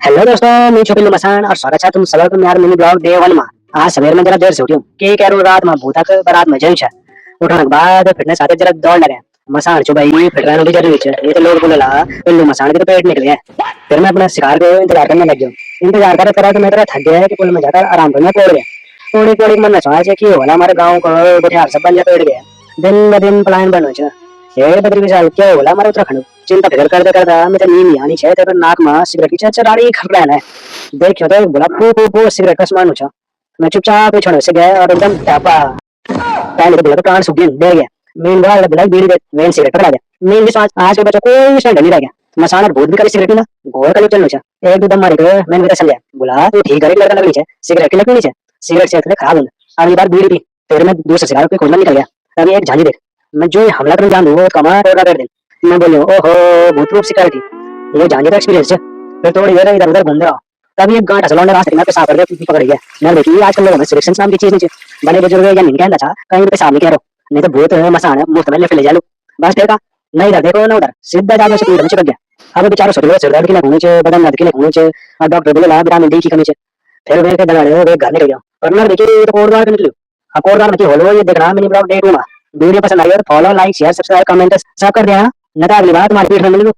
Hello दोस्तों, मैं छोपिल्लू मसान और स्वागत है तुम सभी को मेरे मिनी ब्लॉग डे 1 में। आज सवेर में जरा देर से उठ्यूं के करो रात में भूतक रात में जई छे। उठने के बाद फिटनेस आते जरा दौड़ लगे। मसान छो भाई फिट रहना भी जरूरी है। ये तो लोग बोलेला पिल्लू मसान के तो पेट निकल गया। फिर मैं अपना शिकार को इंतजार करने लग गया। इंतजार करते करते मैं थक गया है कि पुल में जाकर आराम करना पड़ गया। थोड़ी थोड़ी मन चाहे छे कि होला हमारे गांव को बुढ़ियार सब बन जा पेड़ गया। दिन ब दिन प्लान बनो छे। ये बदरी विशाल क्या होला हमारे उत्तराखंड चिंता फिकर करते करते मैं तो नींद आनी छे। तेरे नाक में सिगरेट की चराड़ी खपड़ान है। देखियो तो बोला फू फू फू सिगरेट का स्मान छा। मैं चुपचाप छोड़ से गया और एकदम टापा पहले तो बोला तो प्राण सूख गए डर गया। मेन वाला बोला बीड़ी दे वेन सिगरेट पकड़ा दे। मेन भी आज के बच्चा कोई स्टैंड नहीं रह गया। मसाना भूत भी करी सिगरेट ना घोर का चलनो छा। एक दो दम मारे के मैंने चल गया। बोला तू ठीक करे लड़का लगनी छे सिगरेट की लगनी छे। सिगरेट से खराब होना अगली बार बीड़ी पी। फिर मैं दूसरे सिगारेट पे खोलना निकल गया। अभी एक झांझी देख मैं जो हमला करने जान वो कमा और कर दे। मैं बोलियो ओहो भूत रूप शिकार थी ये झांझी का एक्सपीरियंस है। फिर थोड़ी देर इधर उधर घूम रहा तभी एक गांठ सलौंडे रास्ते में पेशाब करके पकड़ गया। मैं देखी आजकल लोगों में सिलेक्शन नाम की चीज नहीं है। बड़े बुजुर्ग या नहीं कहना था कहीं पे पेशाब नहीं कह रहा नहीं तो भूत मसान मुफ्त में ले जा लो। बस फिर का नहीं इधर देखो ना उधर सीधा जाके स्पीड में चिपक गया। अब बेचारा सोच सिर दर्द के लिए घूमने छे बदन दर्द के लिए घूमने छे और डॉक्टर बोले विटामिन डी की कमी छे। फिर वे के दगाड़े वे घर निकल गया और मैं देखी तो कोड बार निकलियो। अब कोड बार में की होलो ये देखना मिनी ब्लॉग डे 2 में। वीडियो पसंद आई हो तो follow like share subscribe comment सब कर देना। न तो अगली बार तुम्हारी पीठ में मिलूं।